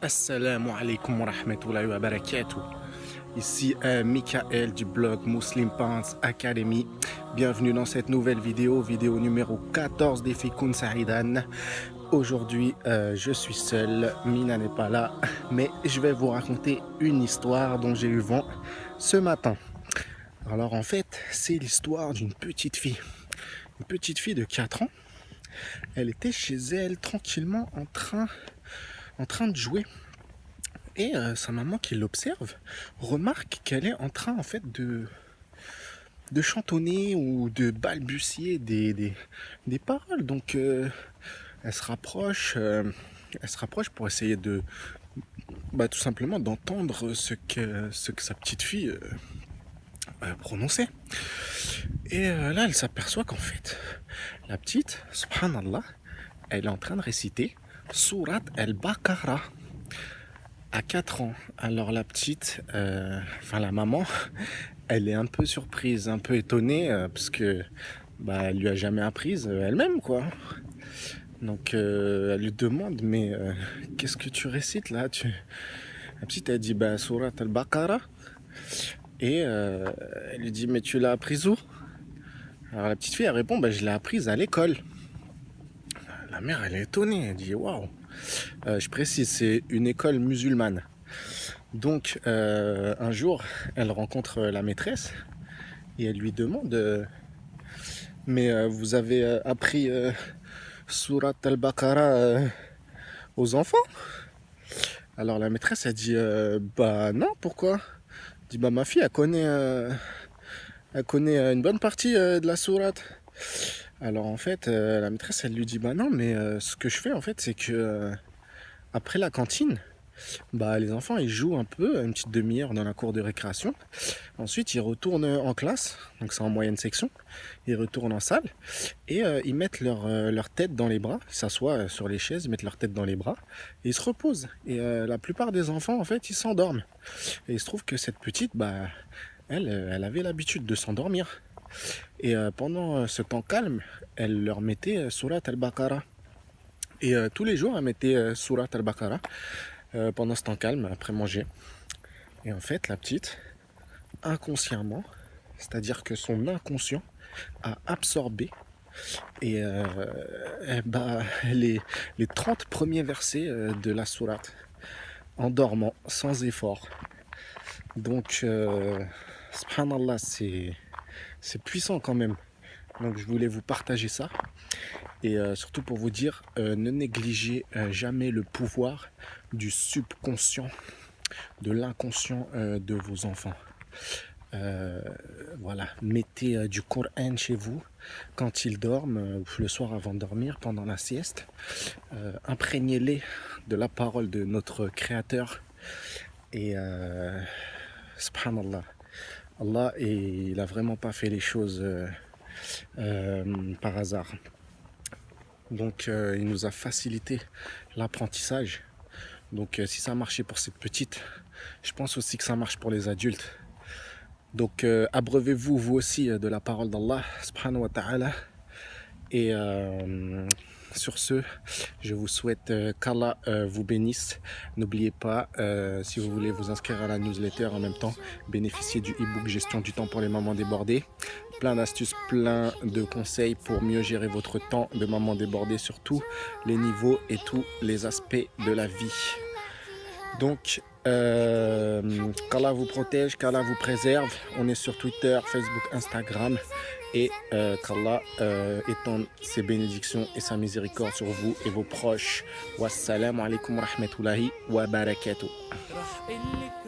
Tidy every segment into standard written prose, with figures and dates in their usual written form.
Assalamu alaikum wa rahmatullahi wa barakatuh. Ici Michael du blog Muslim Parents Academy. Bienvenue dans cette nouvelle vidéo numéro 14 des Fikoun Saïdan. Aujourd'hui, je suis seul, Mina n'est pas là, mais je vais vous raconter une histoire dont j'ai eu vent ce matin. Alors en fait, c'est l'histoire d'une petite fille. Une petite fille de 4 ans. Elle était chez elle tranquillement en train de jouer. Et sa maman qui l'observe remarque qu'elle est en train en fait de chantonner ou de balbutier des paroles. Donc elle se rapproche pour essayer de tout simplement d'entendre ce que sa petite fille prononçait. Et là elle s'aperçoit qu'en fait la petite, subhanallah, elle est en train de réciter Surat al-Baqarah à 4 ans. Alors la petite, la maman, elle est un peu surprise, un peu étonnée, parce que elle lui a jamais apprise elle-même, quoi. Donc elle lui demande, mais qu'est-ce que tu récites là? La petite, elle dit, Surat al-Baqarah. Et elle lui dit, mais tu l'as apprise où? Alors la petite fille, elle répond, je l'ai apprise à l'école. La mère, elle est étonnée, elle dit, waouh. Je précise, c'est une école musulmane. Donc un jour, elle rencontre la maîtresse et elle lui demande mais vous avez appris Surat al-Baqarah aux enfants? Alors la maîtresse a dit non, pourquoi? Elle dit ma fille elle connaît une bonne partie de la sourate. Alors en fait la maîtresse elle lui dit non, mais ce que je fais en fait c'est que après la cantine, les enfants ils jouent un peu, une petite demi-heure dans la cour de récréation. Ensuite ils retournent en classe, donc c'est en moyenne section. Ils retournent en salle et ils mettent leur tête dans les bras. Ils s'assoient sur les chaises, ils mettent leur tête dans les bras et ils se reposent. Et la plupart des enfants en fait ils s'endorment. Et il se trouve que cette petite, elle avait l'habitude de s'endormir. Et pendant ce temps calme, elle leur mettait Surat al-Baqarah. Et tous les jours elle mettait Surat al-Baqarah pendant ce temps calme, après manger. Et en fait, la petite, inconsciemment, c'est-à-dire que son inconscient a absorbé et les 30 premiers versets de la sourate en dormant, sans effort. Donc, subhanallah, c'est puissant quand même. Donc je voulais vous partager ça. Et surtout pour vous dire, ne négligez jamais le pouvoir du subconscient, de l'inconscient de vos enfants. Voilà, mettez du Coran chez vous quand ils dorment, le soir avant de dormir, pendant la sieste. Imprégnez-les de la parole de notre Créateur. Et subhanallah, Allah, il a vraiment pas fait les choses par hasard. Donc il nous a facilité l'apprentissage. Donc si ça a marché pour cette petite, je pense aussi que ça marche pour les adultes. Donc abreuvez-vous vous aussi de la parole d'Allah subhanahu wa ta'ala. Et sur ce, je vous souhaite qu'Allah vous bénisse. N'oubliez pas, si vous voulez vous inscrire à la newsletter en même temps, bénéficier du e-book Gestion du temps pour les mamans débordées. Plein d'astuces, plein de conseils pour mieux gérer votre temps de maman débordée sur tous les niveaux et tous les aspects de la vie. Donc, qu'Allah vous protège, qu'Allah vous préserve. On est sur Twitter, Facebook, Instagram. Et qu'Allah étende ses bénédictions et sa miséricorde sur vous et vos proches. Wassalamu alaikum wa rahmatullahi wa barakatuh.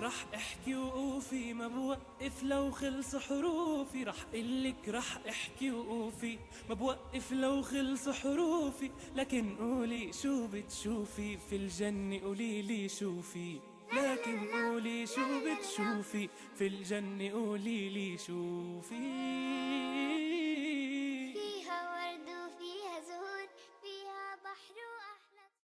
رح احكي وقوفي ما بوقف لو خلص حروفي رح قلك رح احكي وقوفي ما بوقف لو خلص حروفي لكن قولي شو بتشوفي في الجنة قولي لي شوفي لكن قولي شو بتشوفي في الجنة قولي لي شوفي